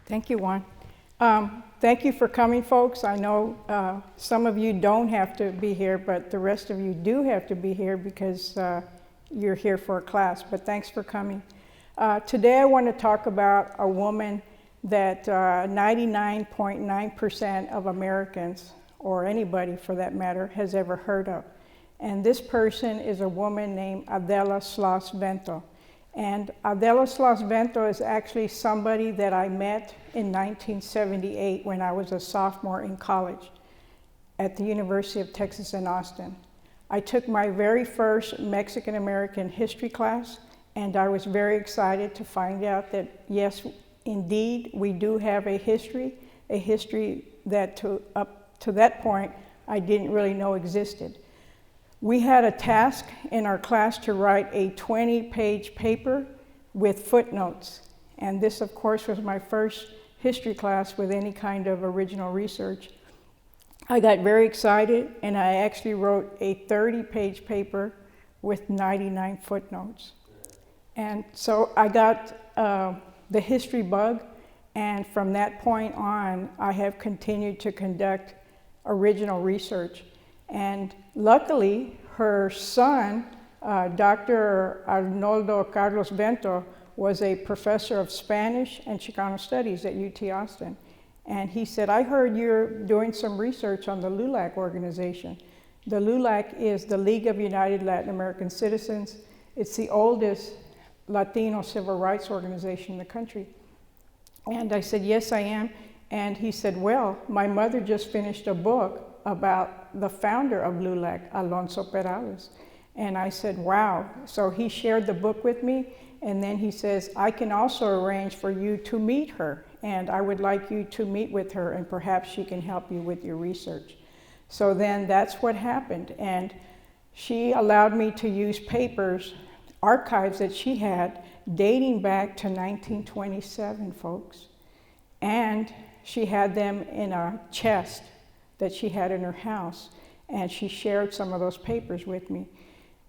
Thank you, Juan. Thank you for coming, folks. I know some of you don't have to be here, but the rest of you do have to be here because you're here for a class, but thanks for coming. Today I want to talk about a woman that 99.9% of Americans, or anybody for that matter, has ever heard of. And this person is a woman named Adela Sloss Vento. And Adela Sloss Vento is actually somebody that I met in 1978 when I was a sophomore in college at the University of Texas in Austin. I took my very first Mexican-American history class, and I was very excited to find out that, yes, indeed, we do have a history that up to that point I didn't really know existed. We had a task in our class to write a 20-page paper with footnotes. And this, of course, was my first history class with any kind of original research. I got very excited, and I actually wrote a 30-page paper with 99 footnotes. And so I got the history bug, and from that point on, I have continued to conduct original research. And luckily, her son, Dr. Arnoldo Carlos Vento, was a professor of Spanish and Chicano Studies at UT Austin. And he said, I heard you're doing some research on the LULAC organization. The LULAC is the League of United Latin American Citizens. It's the oldest Latino civil rights organization in the country. And I said, yes, I am. And he said, well, my mother just finished a book about the founder of LULAC, Alonso Perales. And I said, wow. So he shared the book with me, and then he says, I can also arrange for you to meet her, and I would like you to meet with her, and perhaps she can help you with your research. So then that's what happened, and she allowed me to use papers, archives that she had, dating back to 1927, folks. And she had them in a chest that she had in her house, and she shared some of those papers with me.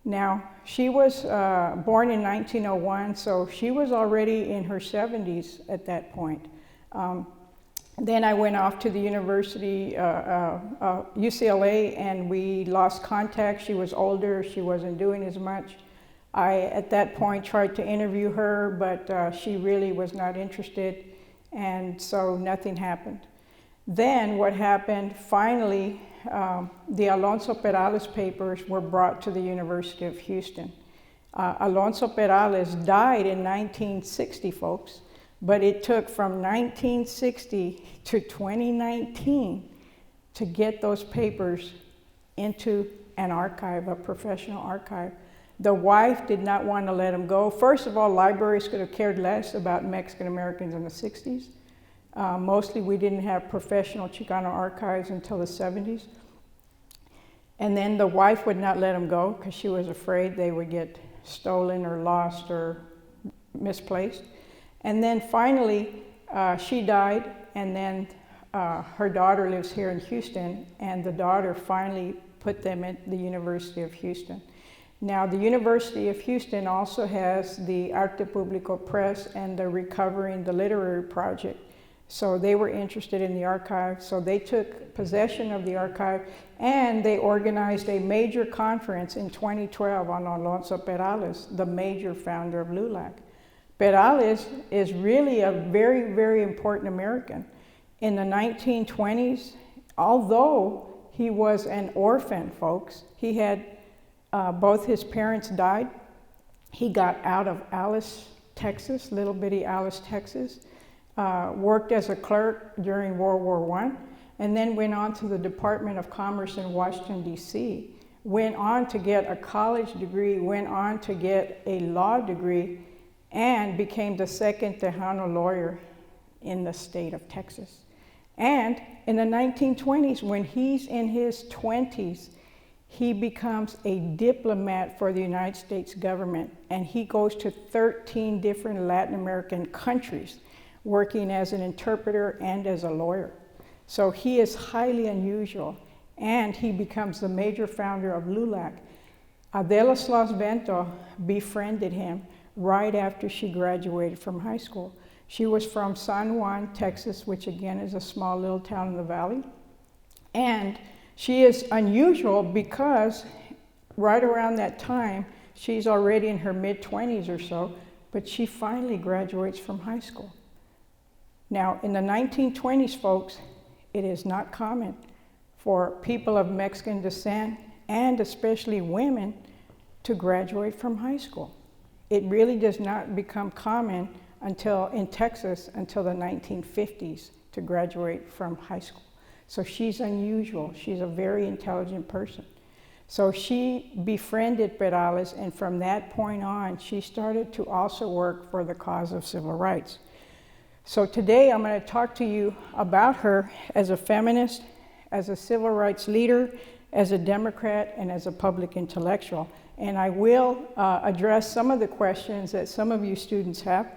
Now, she was born in 1901, so she was already in her 70s at that point. Then I went off to the university, UCLA, and we lost contact. She was older, she wasn't doing as much. I, at that point, tried to interview her, but she really was not interested, and so nothing happened. Then what happened, finally, the Alonso Perales papers were brought to the University of Houston. Alonso Perales died in 1960, folks, but it took from 1960 to 2019 to get those papers into an archive, a professional archive. The wife did not want to let him go. First of all, libraries could have cared less about Mexican Americans in the 60s. Mostly we didn't have professional Chicano archives until the 70s. And then the wife would not let them go because she was afraid they would get stolen or lost or misplaced. And then finally, she died, and then her daughter lives here in Houston, and the daughter finally put them at the University of Houston. Now, the University of Houston also has the Arte Público Press and the Recovering the Literary Project. So they were interested in the archive, so they took possession of the archive, and they organized a major conference in 2012 on Alonso Perales, the major founder of LULAC. Perales is really a very, very important American. In the 1920s, although he was an orphan, folks, he had both his parents died. He got out of Alice, Texas, little bitty Alice, Texas. Worked as a clerk during World War I, and then went on to the Department of Commerce in Washington, D.C., went on to get a college degree, went on to get a law degree, and became the second Tejano lawyer in the state of Texas. And in the 1920s, when he's in his 20s, he becomes a diplomat for the United States government, and he goes to 13 different Latin American countries, working as an interpreter and as a lawyer. So he is highly unusual, and he becomes the major founder of LULAC. Adela Sloss Vento befriended him right after she graduated from high school. She was from San Juan, Texas, which again is a small little town in the valley. And she is unusual because right around that time, she's already in her mid-20s or so, but she finally graduates from high school. Now, in the 1920s, folks, it is not common for people of Mexican descent, and especially women, to graduate from high school. It really does not become common in Texas until the 1950s to graduate from high school. So she's unusual. She's a very intelligent person. So she befriended Perales, and from that point on, she started to also work for the cause of civil rights. So today I'm going to talk to you about her as a feminist, as a civil rights leader, as a Democrat, and as a public intellectual. And I will address some of the questions that some of you students have.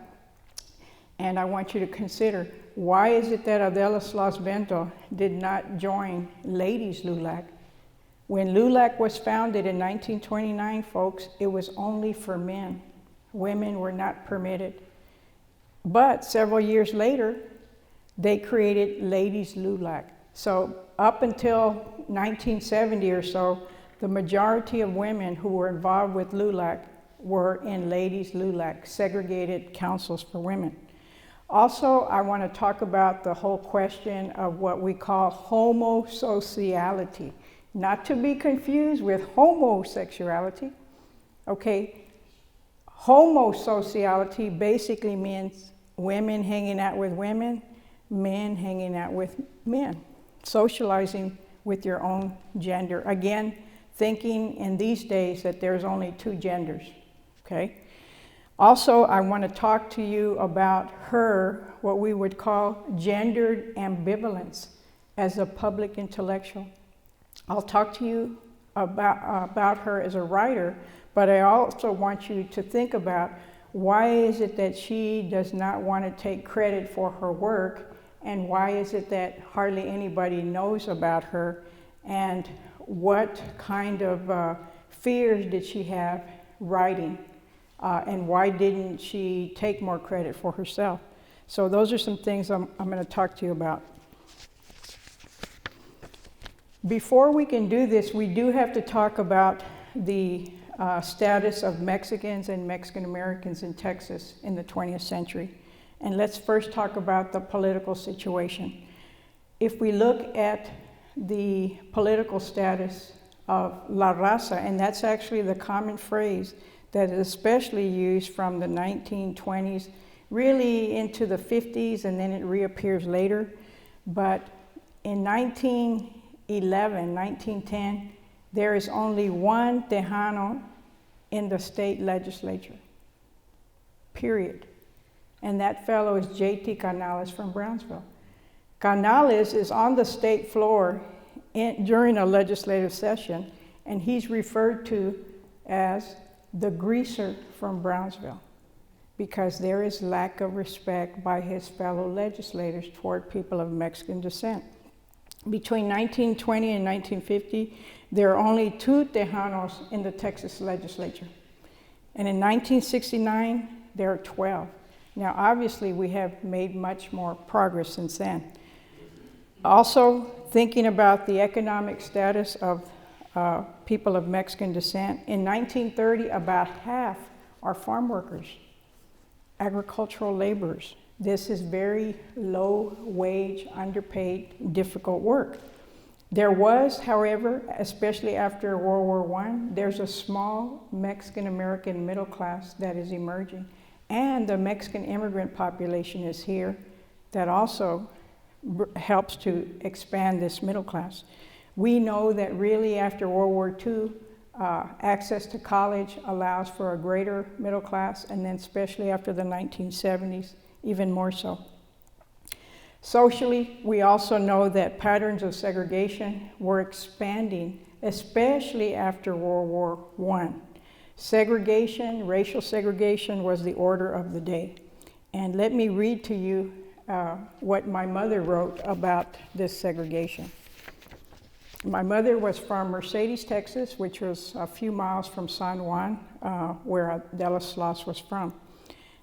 And I want you to consider, why is it that Adela Sloss Vento did not join Ladies LULAC? When LULAC was founded in 1929, folks, it was only for men. Women were not permitted. But several years later, they created Ladies LULAC. So up until 1970 or so, the majority of women who were involved with LULAC were in Ladies LULAC, segregated councils for women. Also, I want to talk about the whole question of what we call homosociality, not to be confused with homosexuality. Okay, homosociality basically means women hanging out with women, men hanging out with men, socializing with your own gender. Again, thinking in these days that there's only two genders, okay? Also, I want to talk to you about her, what we would call gendered ambivalence as a public intellectual. I'll talk to you about her as a writer, but I also want you to think about why is it that she does not want to take credit for her work, and why is it that hardly anybody knows about her, and what kind of fears did she have writing, and why didn't she take more credit for herself? So those are some things I'm going to talk to you about. Before we can do this, we do have to talk about the status of Mexicans and Mexican Americans in Texas in the 20th century. And let's first talk about the political situation. If we look at the political status of La Raza, and that's actually the common phrase that is especially used from the 1920s, really into the 50s, and then it reappears later. But in 1911, 1910, there is only one Tejano in the state legislature, period. And that fellow is J.T. Canales from Brownsville. Canales is on the state floor during a legislative session, and he's referred to as the greaser from Brownsville, because there is lack of respect by his fellow legislators toward people of Mexican descent. Between 1920 and 1950, there are only two Tejanos in the Texas legislature. And in 1969, there are 12. Now, obviously, we have made much more progress since then. Also, thinking about the economic status of people of Mexican descent, in 1930, about half are farm workers, agricultural laborers. This is very low wage, underpaid, difficult work. There was, however, especially after World War I, there's a small Mexican-American middle class that is emerging. And the Mexican immigrant population is here that also helps to expand this middle class. We know that really after World War II, access to college allows for a greater middle class, and then especially after the 1970s, even more so. Socially, we also know that patterns of segregation were expanding, especially after World War I. Segregation, racial segregation, was the order of the day. And let me read to you what my mother wrote about this segregation. My mother was from Mercedes, Texas, which was a few miles from San Juan, where Adela Sloss was from.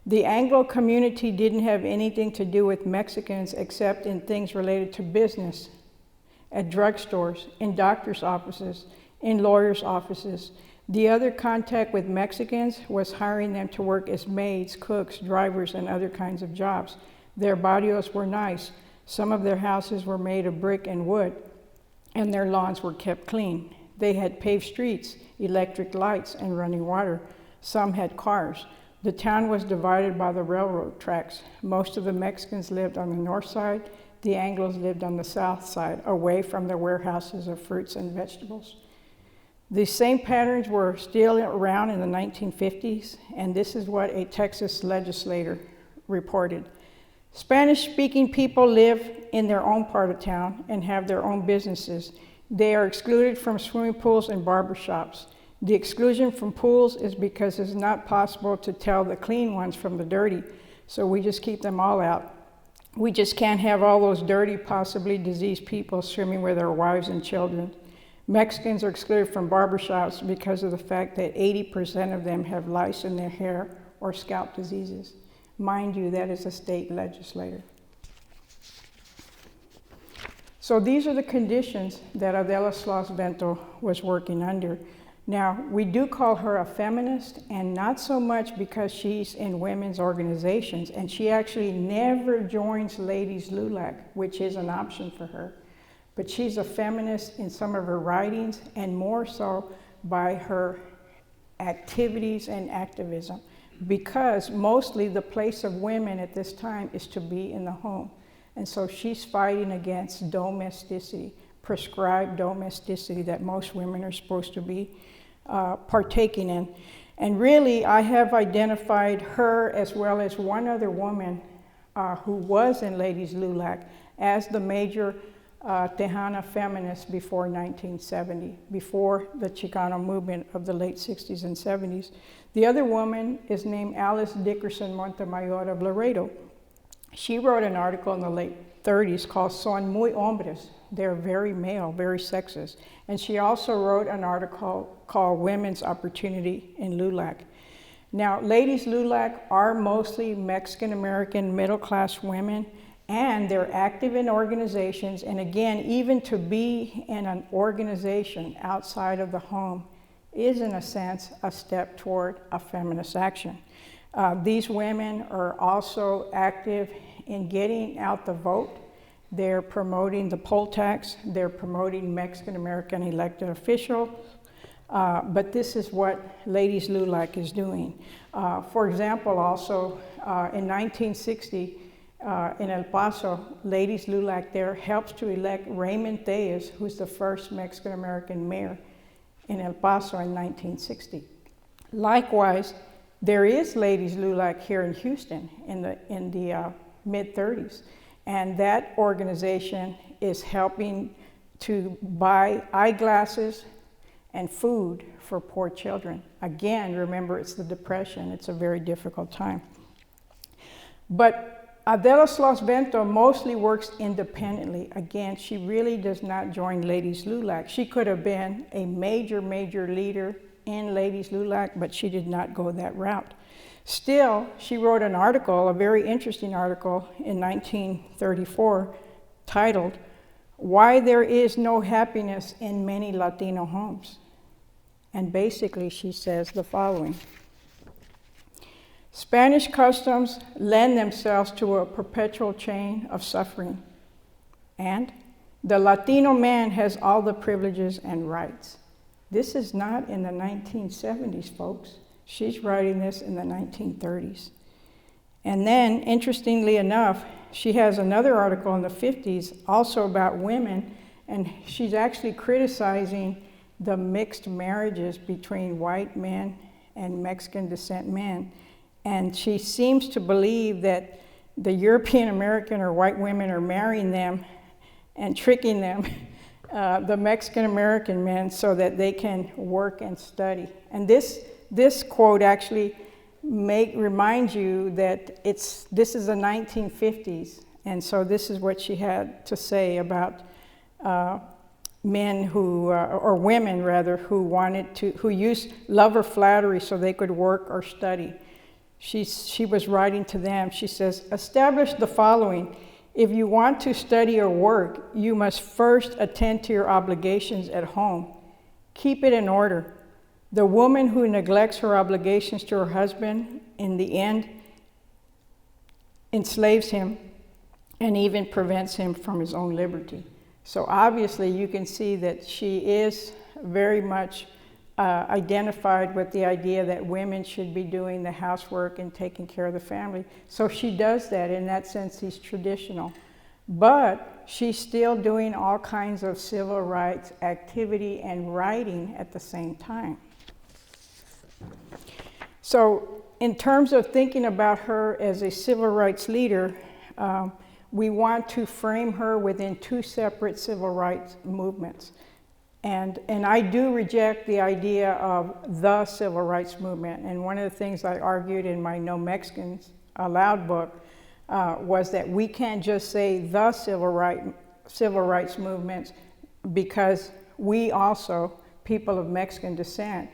The Anglo community didn't have anything to do with Mexicans except in things related to business, at drugstores, in doctor's offices, in lawyers' offices. The other contact with Mexicans was hiring them to work as maids, cooks, drivers, and other kinds of jobs. Their barrios were nice. Some of their houses were made of brick and wood, and their lawns were kept clean. They had paved streets, electric lights, and running water. Some had cars. The town was divided by the railroad tracks. Most of the Mexicans lived on the north side. The Anglos lived on the south side, away from the warehouses of fruits and vegetables. These same patterns were still around in the 1950s, and this is what a Texas legislator reported. Spanish-speaking people live in their own part of town and have their own businesses. They are excluded from swimming pools and barbershops. The exclusion from pools is because it's not possible to tell the clean ones from the dirty, so we just keep them all out. We just can't have all those dirty, possibly diseased people swimming with their wives and children. Mexicans are excluded from barbershops because of the fact that 80% of them have lice in their hair or scalp diseases. Mind you, that is a state legislator. So these are the conditions that Adela Sloss Vento was working under. Now, we do call her a feminist, and not so much because she's in women's organizations, and she actually never joins Ladies LULAC, which is an option for her. But she's a feminist in some of her writings, and more so by her activities and activism, because mostly the place of women at this time is to be in the home. And so she's fighting against domesticity, prescribed domesticity that most women are supposed to be partaking in. And really, I have identified her as well as one other woman who was in Ladies LULAC as the major Tejana feminist before 1970, before the Chicano movement of the late 60s and 70s. The other woman is named Alice Dickerson Montemayor of Laredo. She wrote an article in the late 30s called Son Muy Hombres. They're very male, very sexist. And she also wrote an article called Women's Opportunity in LULAC. Now, Ladies LULAC are mostly Mexican-American middle-class women, and they're active in organizations. And again, even to be in an organization outside of the home is, in a sense, a step toward a feminist action. These women are also active in getting out the vote. They're promoting the poll tax. They're promoting Mexican-American elected officials. But this is what Ladies LULAC is doing. For example, also in 1960, in El Paso, Ladies LULAC there helps to elect Raymond Tellez, who's the first Mexican-American mayor in El Paso in 1960. Likewise, there is Ladies LULAC here in Houston in the mid-30s, and that organization is helping to buy eyeglasses and food for poor children. Again, remember, it's the Depression. It's a very difficult time. But Adela Sloss Vento mostly works independently. Again, she really does not join Ladies LULAC. She could have been a major, major leader in Ladies LULAC, but she did not go that route. Still, she wrote an article, a very interesting article in 1934, titled, "Why There Is No Happiness in Many Latino Homes." And basically she says the following: Spanish customs lend themselves to a perpetual chain of suffering, and the Latino man has all the privileges and rights. This is not in the 1970s, folks. She's writing this in the 1930s. And then, interestingly enough, she has another article in the 50s also about women, and she's actually criticizing the mixed marriages between white men and Mexican descent men. And she seems to believe that the European American or white women are marrying them and tricking them, the Mexican American men, so that they can work and study. And this quote actually reminds you that this is the 1950s, and so this is what she had to say about men who, or women rather, who used love or flattery so they could work or study. She was writing to them. She says, establish the following. If you want to study or work, you must first attend to your obligations at home. Keep it in order. The woman who neglects her obligations to her husband, in the end, enslaves him and even prevents him from his own liberty. So obviously you can see that she is very much identified with the idea that women should be doing the housework and taking care of the family. So she does that. In that sense, he's traditional. But she's still doing all kinds of civil rights activity and writing at the same time. So in terms of thinking about her as a civil rights leader, we want to frame her within two separate civil rights movements. And I do reject the idea of the civil rights movement. And one of the things I argued in my No Mexicans Allowed book was that we can't just say the civil rights movements, because we also, people of Mexican descent,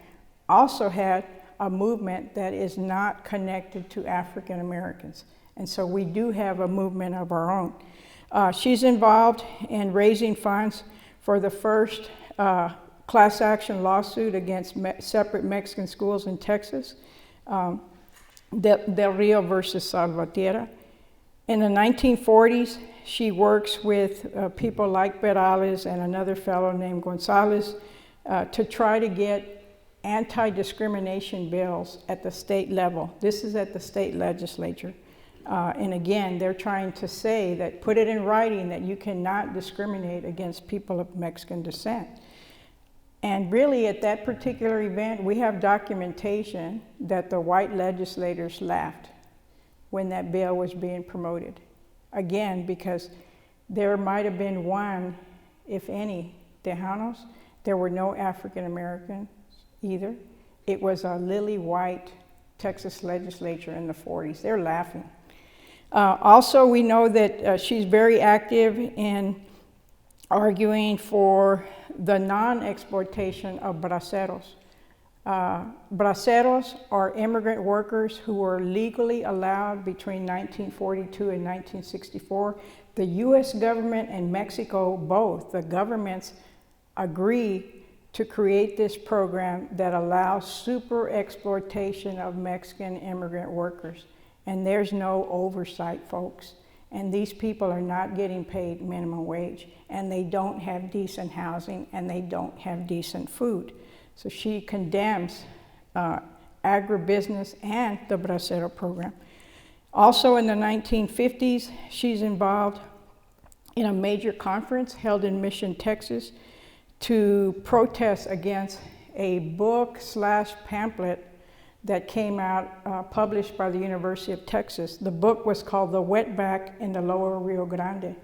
also had a movement that is not connected to African Americans. And so we do have a movement of our own. She's involved in raising funds for the first class action lawsuit against separate Mexican schools in Texas, Del Rio versus Salvatierra. In the 1940s, she works with people like Perales and another fellow named Gonzalez to try to get anti-discrimination bills at the state level. This is at the state legislature. And again, they're trying to say that, put it in writing, that you cannot discriminate against people of Mexican descent. And really, at that particular event, we have documentation that the white legislators laughed when that bill was being promoted. Again, because there might have been one, if any, Tejanos. There were no African Americans either. It was a lily white Texas legislature in the 40s. They're laughing. Also, we know that she's very active in arguing for the non-exploitation of braceros. Braceros are immigrant workers who were legally allowed between 1942 and 1964. The US government and Mexico, both, the governments agree to create this program that allows super exploitation of Mexican immigrant workers. And there's no oversight, folks. And these people are not getting paid minimum wage, and they don't have decent housing, and they don't have decent food. So she condemns agribusiness and the Bracero program. Also in the 1950s, she's involved in a major conference held in Mission, Texas, to protest against a book/pamphlet that came out, published by the University of Texas. The book was called The Wetback in the Lower Rio Grande.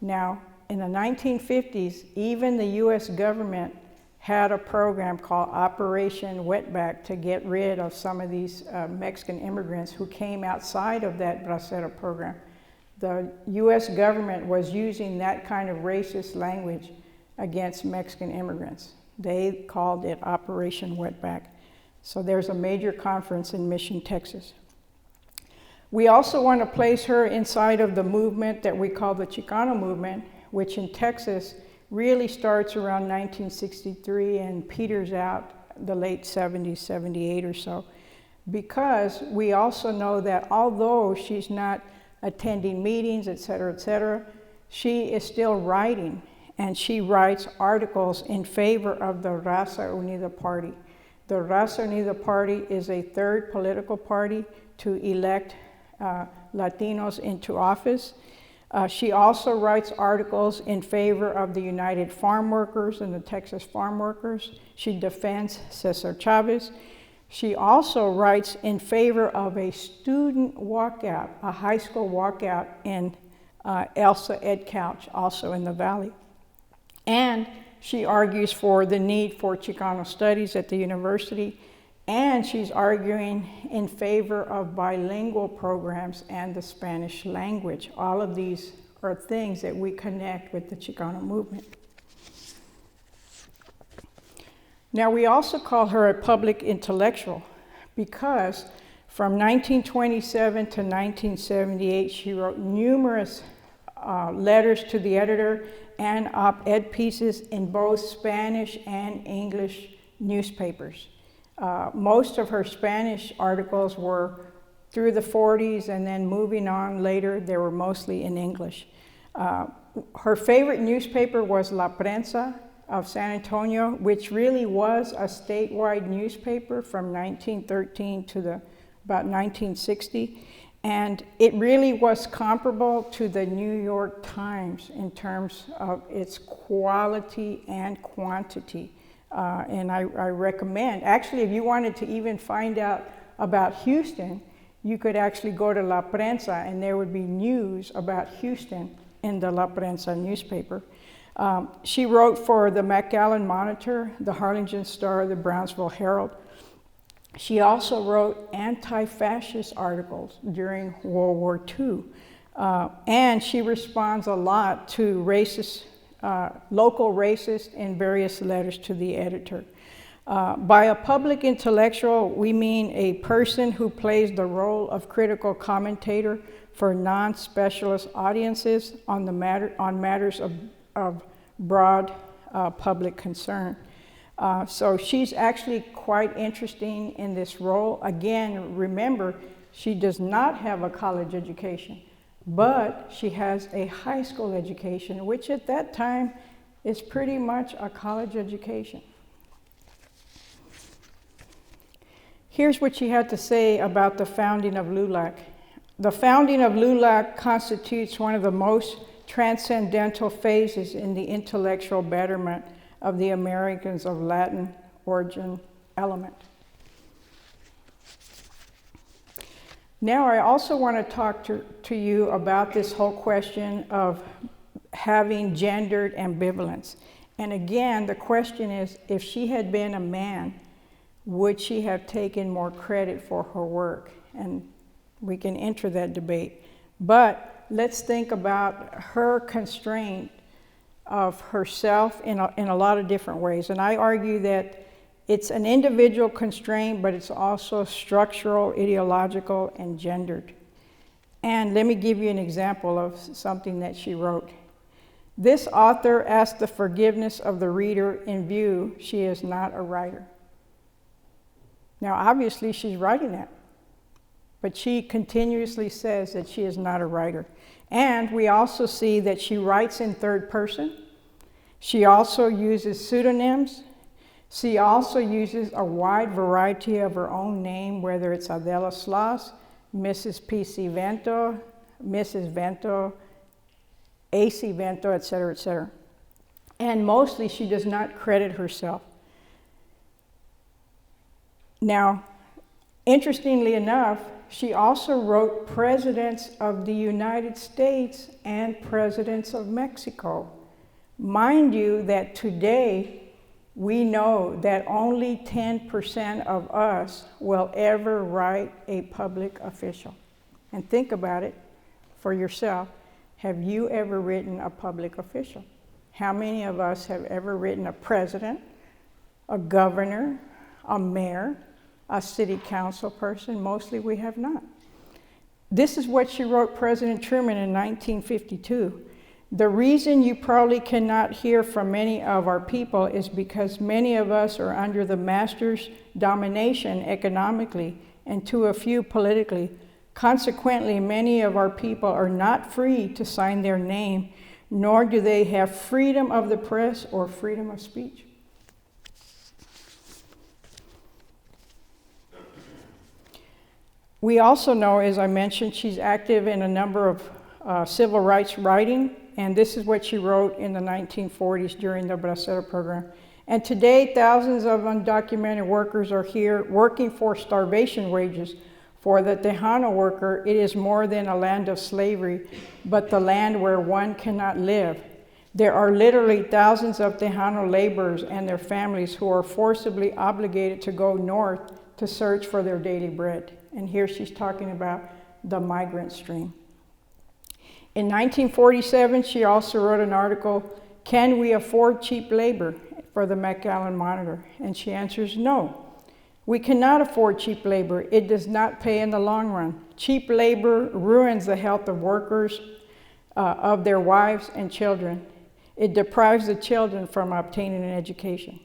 Now, in the 1950s, even the US government had a program called Operation Wetback to get rid of some of these Mexican immigrants who came outside of that Bracero program. The US government was using that kind of racist language against Mexican immigrants. They called it Operation Wetback. So there's a major conference in Mission, Texas. We also want to place her inside of the movement that we call the Chicano movement, which in Texas really starts around 1963 and peters out the late 70s, 78 or so. Because we also know that although she's not attending meetings, et cetera, she is still writing, and she writes articles in favor of the Raza Unida Party. The Raza Unida Party is a third political party to elect Latinos into office. She also writes articles in favor of the United Farm Workers and the Texas Farm Workers. She defends Cesar Chavez. She also writes in favor of a student walkout, a high school walkout in Elsa Ed Couch, also in the Valley. And she argues for the need for Chicano studies at the university, and she's arguing in favor of bilingual programs and the Spanish language. All of these are things that we connect with the Chicano movement. Now, we also call her a public intellectual because From 1927 to 1978, she wrote numerous letters to the editor and op-ed pieces in both Spanish and English newspapers. Most of her Spanish articles were through the 40s, and then moving on later, they were mostly in English. Her favorite newspaper was La Prensa of San Antonio, which really was a statewide newspaper from 1913 to about 1960. And it really was comparable to the New York Times in terms of its quality and quantity. And I recommend, actually, if you wanted to even find out about Houston, you could actually go to La Prensa and there would be news about Houston in the La Prensa newspaper. She wrote for the McAllen Monitor, the Harlingen Star, the Brownsville Herald. She also wrote anti-fascist articles during World War II. And she responds a lot to local racists in various letters to the editor. By a public intellectual, we mean a person who plays the role of critical commentator for non-specialist audiences on matters of broad public concern. So she's actually quite interesting in this role. Again, remember, she does not have a college education, but she has a high school education, which at that time is pretty much a college education. Here's what she had to say about the founding of LULAC. The founding of LULAC constitutes one of the most transcendental phases in the intellectual betterment of the Americans of Latin origin element. Now I also want to talk to you about this whole question of having gendered ambivalence. And again, the question is, if she had been a man, would she have taken more credit for her work? And we can enter that debate. But let's think about her constraint of herself in a lot of different ways. And I argue that it's an individual constraint, but it's also structural, ideological, and gendered. And let me give you an example of something that she wrote. This author asks the forgiveness of the reader in view she is not a writer. Now, obviously, she's writing that, but she continuously says that she is not a writer. And we also see that she writes in third person. She also uses pseudonyms. She also uses a wide variety of her own name, whether it's Adela Sloss, Mrs. P.C. Vento, Mrs. Vento, A.C. Vento, et cetera, et cetera. And mostly she does not credit herself. Now, interestingly enough, she also wrote presidents of the United States and presidents of Mexico. Mind you that today we know that only 10% of us will ever write a public official. And think about it for yourself. Have you ever written a public official? How many of us have ever written a president, a governor, a mayor, a city council person? Mostly we have not. This is what she wrote President Truman in 1952. The reason you probably cannot hear from many of our people is because many of us are under the master's domination economically and to a few politically. Consequently, many of our people are not free to sign their name, nor do they have freedom of the press or freedom of speech. We also know, as I mentioned, she's active in a number of civil rights writing, and this is what she wrote in the 1940s during the Bracero program. And today, thousands of undocumented workers are here working for starvation wages. For the Tejano worker, it is more than a land of slavery, but the land where one cannot live. There are literally thousands of Tejano laborers and their families who are forcibly obligated to go north to search for their daily bread. And here she's talking about the migrant stream. In 1947, she also wrote an article, "Can we afford cheap labor?" for the McAllen Monitor. And she answers no. We cannot afford cheap labor. It does not pay in the long run. Cheap labor ruins the health of workers, of their wives and children. It deprives the children from obtaining an education.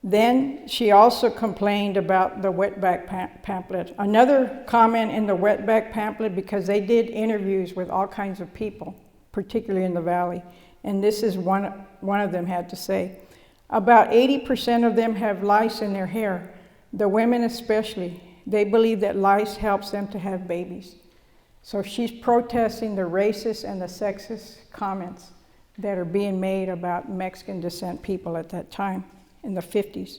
Then she also complained about the wetback pamphlet. Another comment in the wetback pamphlet, because they did interviews with all kinds of people, particularly in the Valley, and this is one of them had to say. About 80% of them have lice in their hair, the women especially. They believe that lice helps them to have babies. So she's protesting the racist and the sexist comments that are being made about Mexican descent people at that time in the 50s.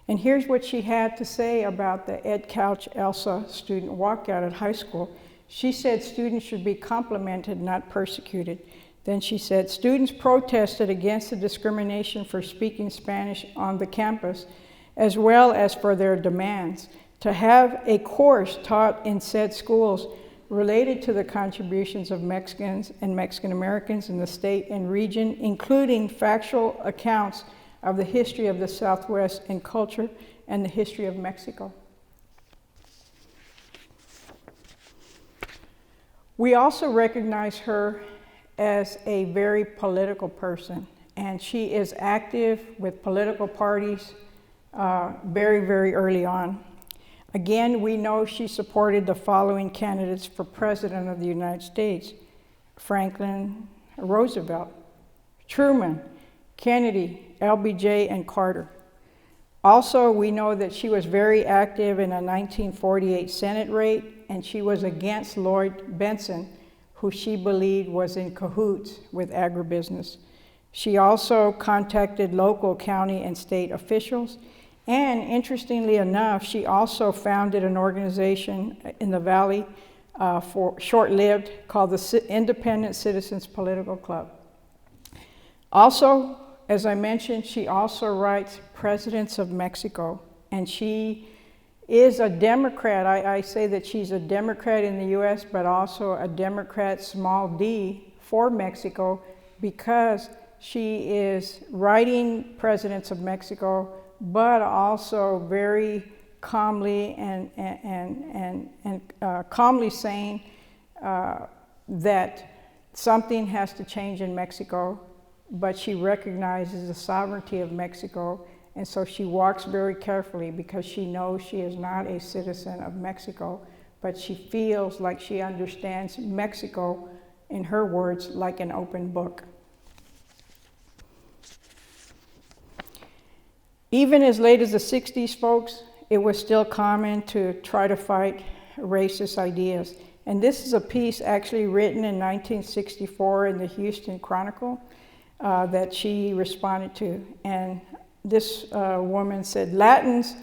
And here's what she had to say about the Ed Couch Elsa student walkout at high school. She said students should be complimented, not persecuted. Then she said, students protested against the discrimination for speaking Spanish on the campus, as well as for their demands to have a course taught in said schools related to the contributions of Mexicans and Mexican Americans in the state and region, including factual accounts of the history of the Southwest and culture and the history of Mexico. We also recognize her as a very political person, and she is active with political parties very, very early on. Again, we know she supported the following candidates for President of the United States: Franklin Roosevelt, Truman, Kennedy, LBJ, and Carter. Also, we know that she was very active in a 1948 Senate race, and she was against Lloyd Benson, who she believed was in cahoots with agribusiness. She also contacted local county and state officials, and interestingly enough, she also founded an organization in the Valley for short-lived called the Independent Citizens Political Club. Also, as I mentioned, she also writes Presidents of Mexico, and she is a Democrat. I say that she's a Democrat in the US, but also a Democrat small d for Mexico, because she is writing Presidents of Mexico, but also very calmly and calmly saying that something has to change in Mexico, but she recognizes the sovereignty of Mexico, and so she walks very carefully because she knows she is not a citizen of Mexico, but she feels like she understands Mexico, in her words, like an open book. Even as late as the 60s, folks, it was still common to try to fight racist ideas. And this is a piece actually written in 1964 in the Houston Chronicle that she responded to. And this woman said, Latins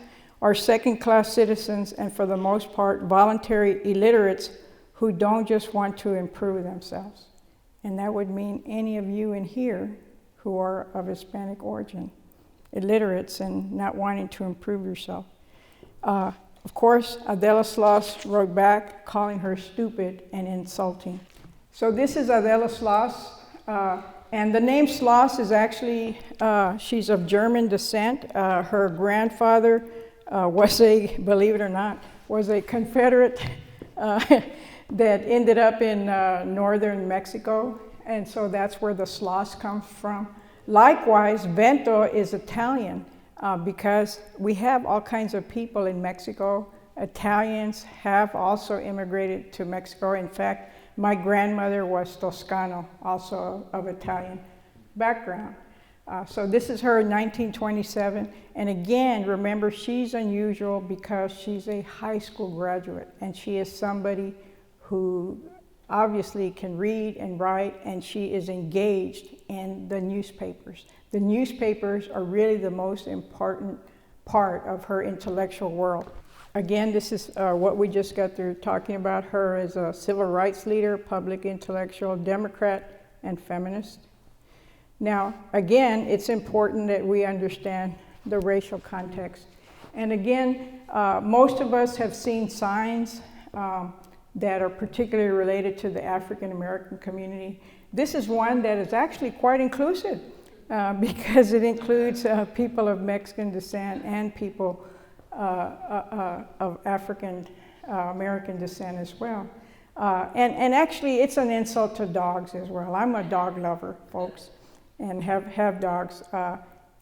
are second-class citizens and for the most part voluntary illiterates who don't just want to improve themselves. And that would mean any of you in here who are of Hispanic origin, illiterates and not wanting to improve yourself. Of course, Adela Sloss wrote back calling her stupid and insulting. So this is Adela Sloss, and the name Sloss is actually, she's of German descent. Her grandfather was believe it or not, was a Confederate that ended up in northern Mexico, and so that's where the Sloss comes from. Likewise, Vento is Italian because we have all kinds of people in Mexico. Italians have also immigrated to Mexico. In fact, my grandmother was Toscano, also of Italian background. So this is her in 1927. And again, remember, she's unusual because she's a high school graduate, and she is somebody who obviously can read and write, and she is engaged in the newspapers. The newspapers are really the most important part of her intellectual world. Again, this is what we just got through talking about her as a civil rights leader, public intellectual, Democrat, and feminist. Now, again, it's important that we understand the racial context. And again, most of us have seen signs that are particularly related to the African American community. This is one that is actually quite inclusive because it includes people of Mexican descent and people of African American descent as well. And actually, it's an insult to dogs as well. I'm a dog lover, folks, and have dogs.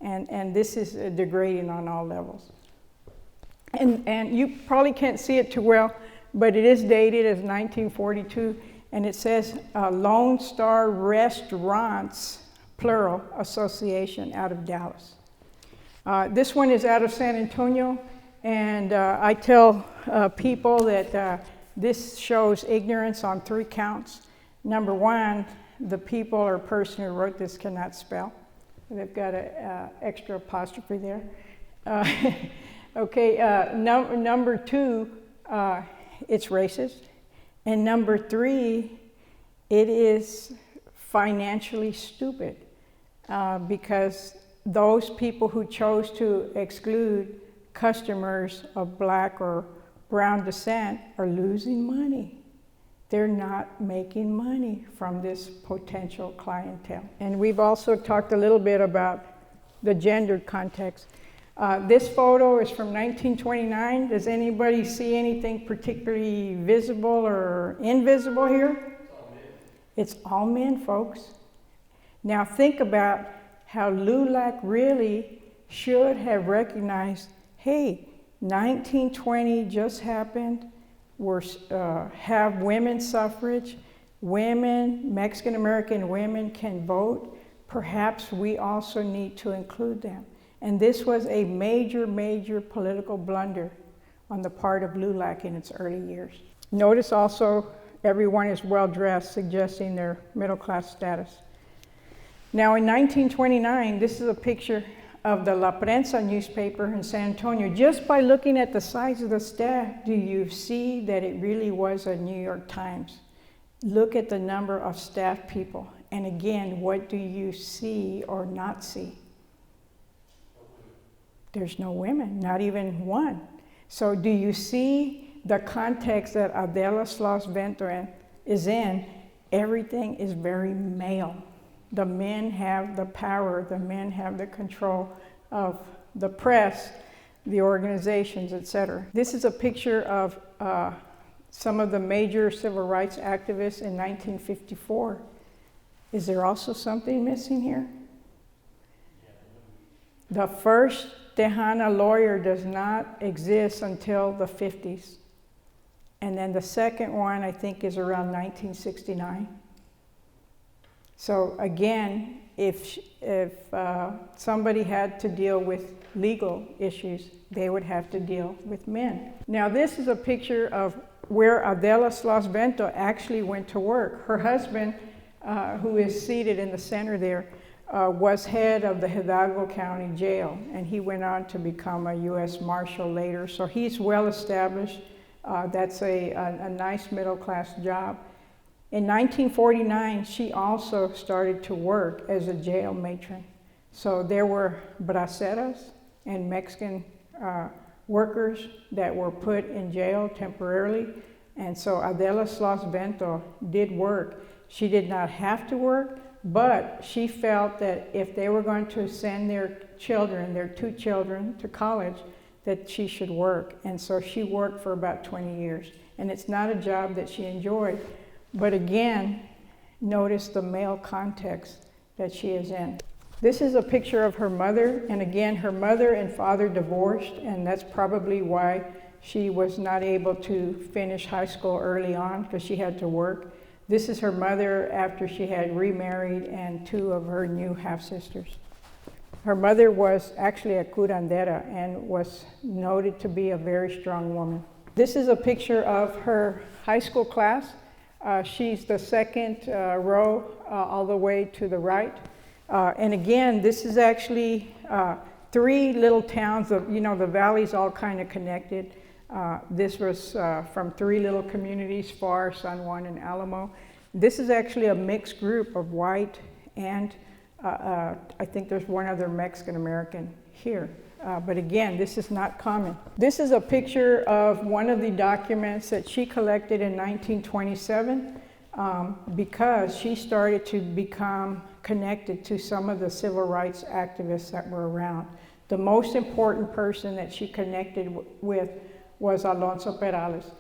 And this is degrading on all levels. And you probably can't see it too well, but it is dated as 1942, and it says Lone Star Restaurants, plural, Association out of Dallas. This one is out of San Antonio, and I tell people that this shows ignorance on 3 counts. Number 1, the people or person who wrote this cannot spell. They've got an extra apostrophe there. Okay, number 2, it's racist. And number 3, it is financially stupid because those people who chose to exclude customers of black or brown descent are losing money. They're not making money from this potential clientele. And we've also talked a little bit about the gendered context. This photo is from 1929. Does anybody see anything particularly visible or invisible here? It's all men, folks. Now think about how LULAC really should have recognized, hey, 1920 just happened. Have women's suffrage. Women, Mexican American women can vote. Perhaps we also need to include them. And this was a major, major political blunder on the part of LULAC in its early years. Notice also everyone is well dressed, suggesting their middle class status. Now in 1929, this is a picture of the La Prensa newspaper in San Antonio. Just by looking at the size of the staff, do you see that it really was a New York Times? Look at the number of staff people. And again, what do you see or not see? There's no women, not even one. So do you see the context that Adela Sloss Vento is in? Everything is very male. The men have the power, the men have the control of the press, the organizations, etc. This is a picture of some of the major civil rights activists in 1954. Is there also something missing here? The first Tejana lawyer does not exist until the 50s. And then the second one, I think, is around 1969. So again, if somebody had to deal with legal issues, they would have to deal with men. Now this is a picture of where Adela Sloss Vento actually went to work. Her husband, who is seated in the center there, was head of the Hidalgo County Jail, and he went on to become a U.S. Marshal later. So he's well established. That's a nice middle class job. In 1949, she also started to work as a jail matron. So there were braceras and Mexican workers that were put in jail temporarily. And so Adela Sloss Vento did work. She did not have to work, but she felt that if they were going to send their children, their 2 children, to college, that she should work. And so she worked for about 20 years. And it's not a job that she enjoyed. But again, notice the male context that she is in. This is a picture of her mother, and again, her mother and father divorced, and that's probably why she was not able to finish high school early on, because she had to work. This is her mother after she had remarried and 2 of her new half-sisters. Her mother was actually a curandera and was noted to be a very strong woman. This is a picture of her high school class. She's the second row all the way to the right. And again, this is actually 3 little towns of, the valley's all kind of connected. This was from 3 little communities, Far, San Juan, and Alamo. This is actually a mixed group of white and I think there's one other Mexican American here. But again, this is not common. This is a picture of one of the documents that she collected in 1927 because she started to become connected to some of the civil rights activists that were around. The most important person that she connected with was Alonso Perales.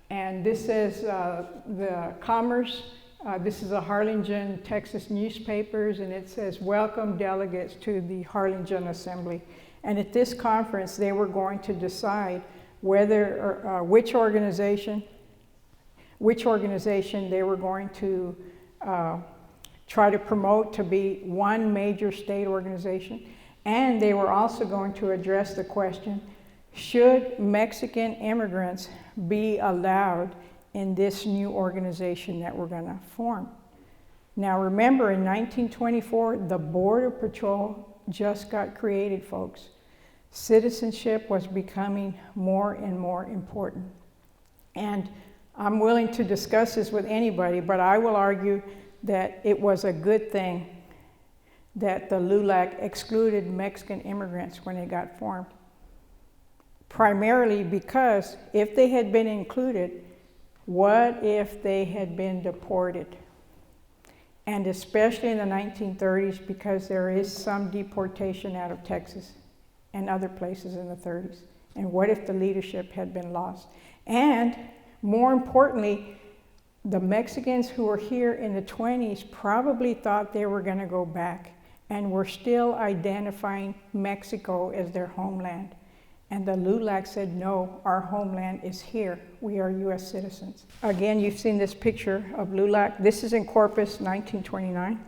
And this is the Commerce. This is a Harlingen, Texas newspapers, and it says, "Welcome delegates to the Harlingen Assembly." And at this conference, they were going to decide whether, which organization they were going to try to promote to be one major state organization. And they were also going to address the question, should Mexican immigrants be allowed in this new organization that we're going to form? Now remember, in 1924, the Border Patrol just got created, folks. Citizenship was becoming more and more important. And I'm willing to discuss this with anybody, but I will argue that it was a good thing that the LULAC excluded Mexican immigrants when it got formed. Primarily because if they had been included, what if they had been deported? And especially in the 1930s, because there is some deportation out of Texas and other places in the 30s. And what if the leadership had been lost? And more importantly, the Mexicans who were here in the 20s probably thought they were going to go back and were still identifying Mexico as their homeland. And the LULAC said, no, our homeland is here. We are US citizens. Again, you've seen this picture of LULAC. This is in Corpus, 1929.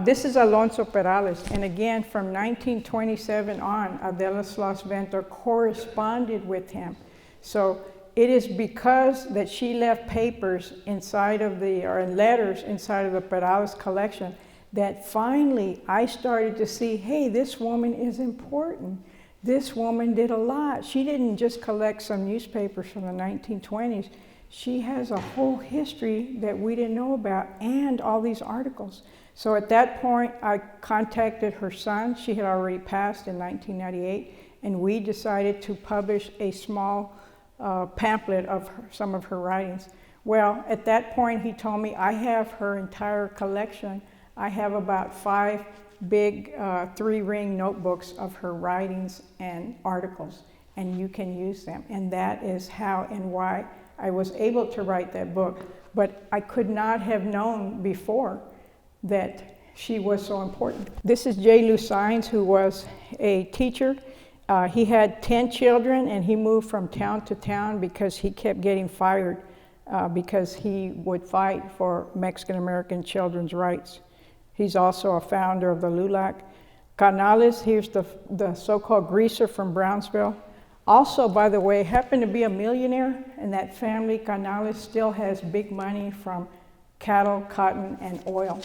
This is Alonso Perales. And again, from 1927 on, Adela Sloss Vento corresponded with him. So it is because that she left papers inside of or letters inside of the Perales collection that finally I started to see, hey, this woman is important. This woman did a lot. She didn't just collect some newspapers from the 1920s. She has a whole history that we didn't know about and all these articles. So at that point, I contacted her son. She had already passed in 1998, and we decided to publish a small pamphlet of some of her writings. Well, at that point, he told me, I have her entire collection. I have about 5 big 3-ring notebooks of her writings and articles, and you can use them. And that is how and why I was able to write that book. But I could not have known before that she was so important. This is J. Lou Sines, who was a teacher. He had 10 children, and he moved from town to town because he kept getting fired because he would fight for Mexican-American children's rights. He's also a founder of the LULAC. Canales, here's the so-called greaser from Brownsville. Also, by the way, happened to be a millionaire, and that family, Canales, still has big money from cattle, cotton, and oil.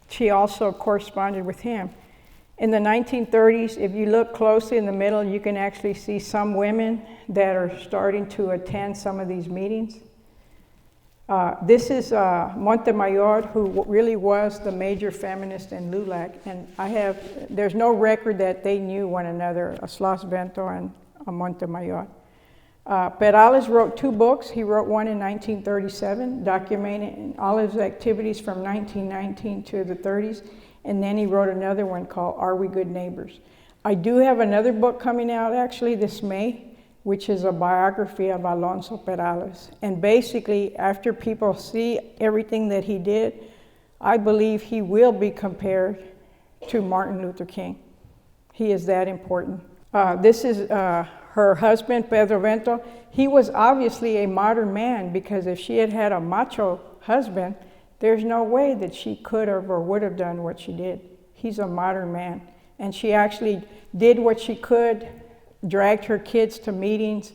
She also corresponded with him. In the 1930s, if you look closely in the middle, you can actually see some women that are starting to attend some of these meetings. This is Montemayor, who really was the major feminist in LULAC, and there's no record that they knew one another, Sloss Vento and Montemayor. Perales wrote 2 books. He wrote one in 1937, documenting all his activities from 1919 to the 30s, and then he wrote another one called Are We Good Neighbors? I do have another book coming out actually this May, which is a biography of Alonso Perales. And basically, after people see everything that he did, I believe he will be compared to Martin Luther King. He is that important. This is her husband, Pedro Vento. He was obviously a modern man, because if she had had a macho husband, there's no way that she could have or would have done what she did. He's a modern man. And she actually did what she could, dragged her kids to meetings,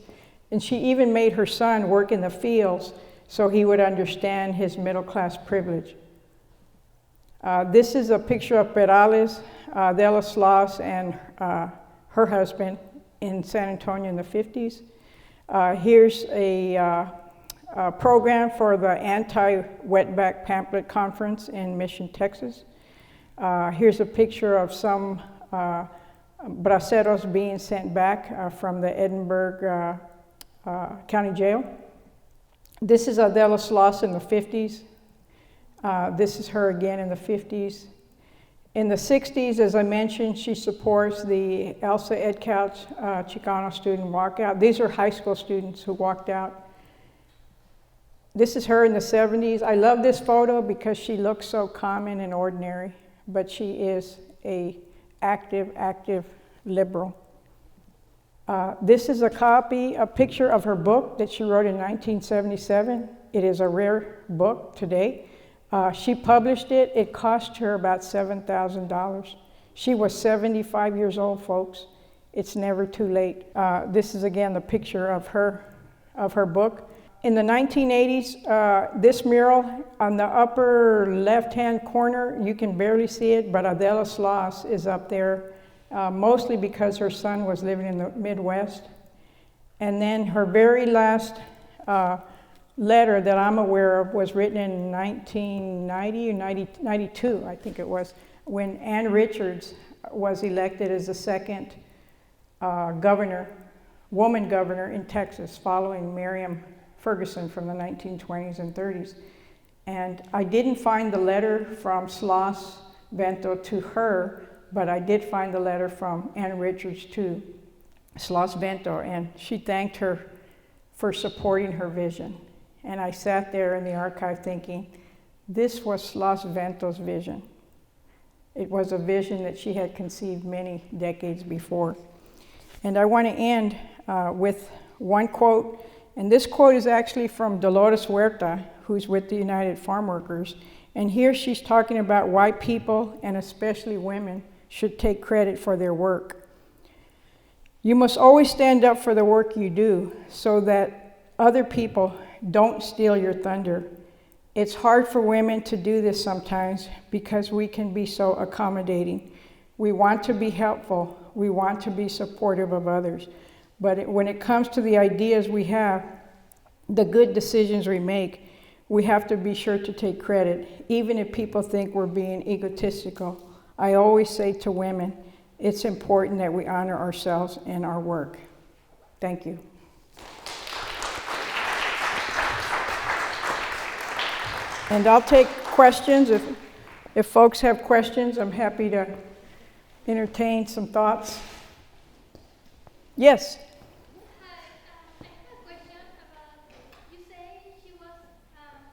and she even made her son work in the fields so he would understand his middle-class privilege. This is a picture of Perales, Adela Sloss, and her husband in San Antonio in the 50s. Here's a program for the anti-wetback pamphlet conference in Mission, Texas. Here's a picture of some braceros being sent back from the Edinburgh County Jail. This is Adela Sloss in the 50s. This is her again in the 50s. In the 60s, as I mentioned, she supports the Elsa Edcouch Chicano student walkout. These are high school students who walked out. This is her in the 70s. I love this photo because she looks so common and ordinary, but she is a active liberal. This is a picture of her book that she wrote in 1977. It is a rare book today. She published it. It cost her about $7,000. She was 75 years old, folks. It's never too late. This is again the picture of her book. In the 1980s, this mural on the upper left-hand corner, you can barely see it, but Adela Sloss is up there, mostly because her son was living in the Midwest. And then her very last letter that I'm aware of was written in 1990 or 92, I think it was, when Ann Richards was elected as the second woman governor in Texas, following Miriam Ferguson from the 1920s and 30s. And I didn't find the letter from Sloss Vento to her, but I did find the letter from Ann Richards to Sloss Vento, and she thanked her for supporting her vision. And I sat there in the archive thinking, this was Sloss Vento's vision. It was a vision that she had conceived many decades before. And I want to end with one quote, and this quote is actually from Dolores Huerta, who's with the United Farm Workers. And here she's talking about why people, and especially women, should take credit for their work. You must always stand up for the work you do so that other people don't steal your thunder. It's hard for women to do this sometimes because we can be so accommodating. We want to be helpful. We want to be supportive of others. But when it comes to the ideas we have, the good decisions we make, we have to be sure to take credit, even if people think we're being egotistical. I always say to women, it's important that we honor ourselves and our work. Thank you. And I'll take questions. If folks have questions, I'm happy to entertain some thoughts. Yes? Hi, I have a question about, you say she was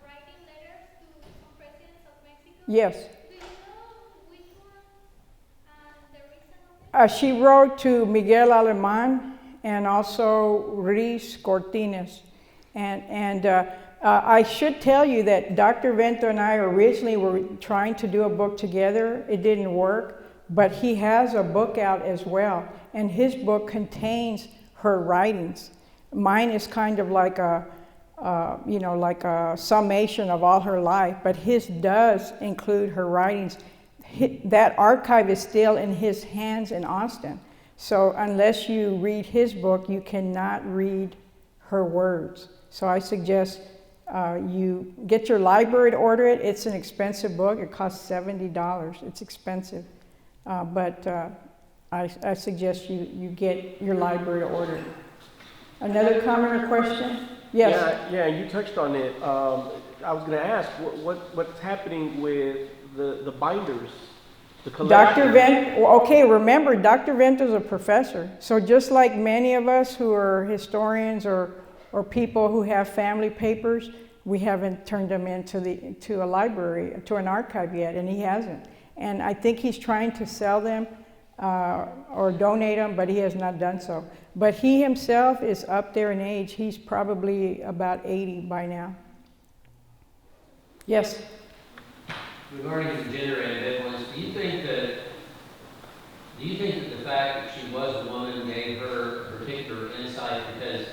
writing letters to some presidents of Mexico? Yes. Do you know which one and the reason of it? She wrote to Miguel Alemán and also Ruiz Cortines. And I should tell you that Dr. Vento and I originally were trying to do a book together. It didn't work, but he has a book out as well. And his book contains her writings. Mine is kind of like a summation of all her life, but his does include her writings. That archive is still in his hands in Austin. So unless you read his book, you cannot read her words. So I suggest you get your library to order it. It's an expensive book. It costs $70. It's expensive. But I suggest you get your library to order it. Another comment or question? Yes? Yeah, you touched on it. I was going to ask, what's happening with the binders, the collection? Dr. Vento, okay, remember, Dr. Vento is a professor. So just like many of us who are historians or people who have family papers, we haven't turned them to a library, to an archive yet, and he hasn't. And I think he's trying to sell them or donate them, but he has not done so. But he himself is up there in age. He's probably about 80 by now. Yes? Regarding the gender ambivalence, do you think that the fact that she was a woman gave her particular insight because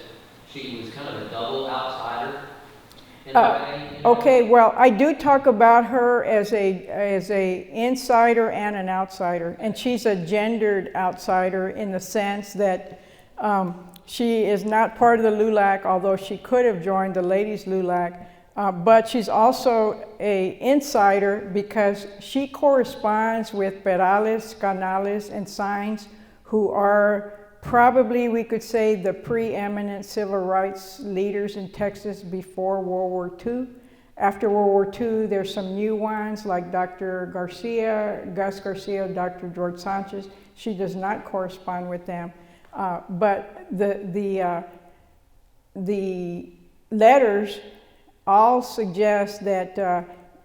she was kind of a double outsider in a way? Okay, well, I do talk about her as a insider and an outsider, and she's a gendered outsider in the sense that she is not part of the LULAC, although she could have joined the ladies' LULAC, but she's also an insider because she corresponds with Perales, Canales, and Saenz, who are probably, we could say, the preeminent civil rights leaders in Texas before World War II. After World War II, there's some new ones like Dr. Garcia, Gus Garcia, Dr. George Sanchez. She does not correspond with them. But the letters all suggest that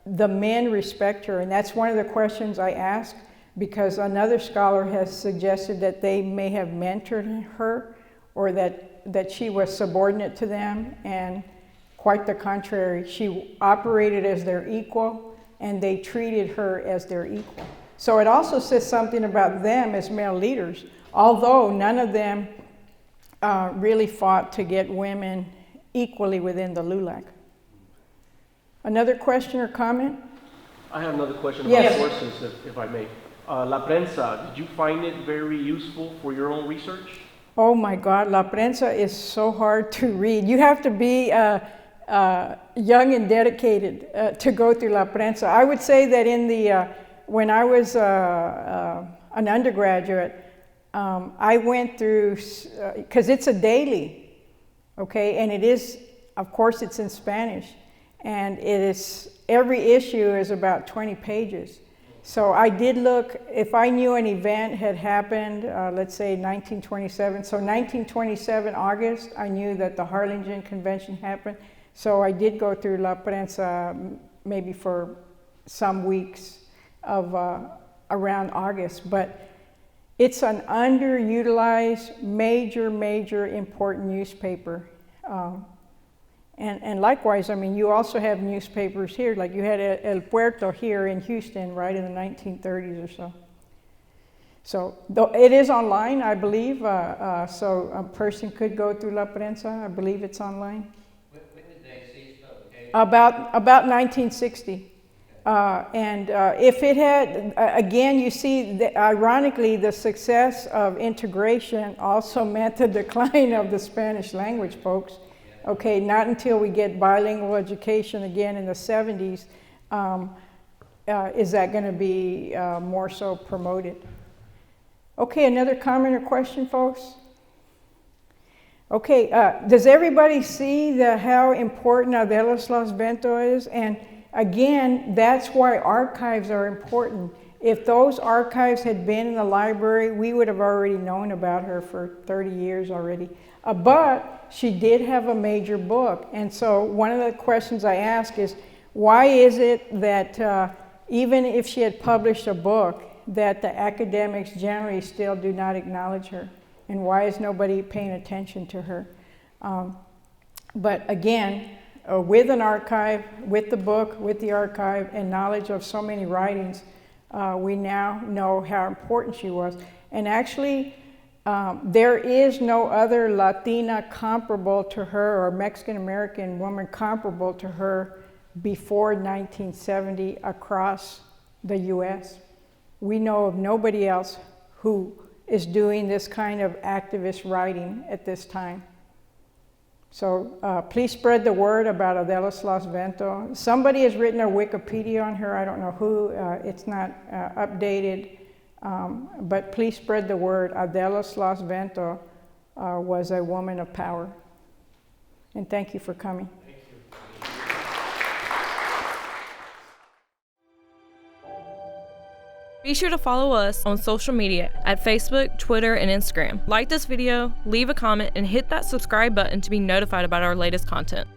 the men respect her, and that's one of the questions I asked, because another scholar has suggested that they may have mentored her, or that she was subordinate to them, and quite the contrary. She operated as their equal, and they treated her as their equal. So it also says something about them as male leaders, although none of them really fought to get women equally within the LULAC. Another question or comment? I have another question Yes. about sources, if I may. La Prensa, did you find it very useful for your own research? Oh my God, La Prensa is so hard to read. You have to be young and dedicated to go through La Prensa. I would say that in the when I was an undergraduate, I went through, because it's a daily, okay, and it is, of course, it's in Spanish, and it is, every issue is about 20 pages. So I did look, if I knew an event had happened, let's say 1927, so 1927 August, I knew that the Harlingen Convention happened, so I did go through La Prensa maybe for some weeks of around August, but it's an underutilized, major important newspaper. And likewise, I mean, you also have newspapers here, like you had El Puerto here in Houston, right, in the 1930s or so. So it is online, I believe, so a person could go through La Prensa. I believe it's online. When did they cease publication? About 1960. And if it had, again, you see, ironically, the success of integration also meant the decline of the Spanish language, folks. Okay, not until we get bilingual education again in the 70s is that going to be more so promoted. Okay, another comment or question, folks? Okay, does everybody see how important Adela Sloss Vento is? And again, that's why archives are important. If those archives had been in the library, we would have already known about her for 30 years already. But she did have a major book. And so one of the questions I ask is, why is it that even if she had published a book, that the academics generally still do not acknowledge her? And why is nobody paying attention to her? But again, with an archive, with the book, with the archive, and knowledge of so many writings, we now know how important she was. And actually, there is no other Latina comparable to her, or Mexican-American woman comparable to her before 1970 across the U.S. We know of nobody else who is doing this kind of activist writing at this time. So please spread the word about Adela Sloss Vento. Somebody has written a Wikipedia on her. I don't know who. It's not updated. But please spread the word. Adela Sloss Vento was a woman of power. And thank you for coming. Be sure to follow us on social media at Facebook, Twitter, and Instagram. Like this video, leave a comment, and hit that subscribe button to be notified about our latest content.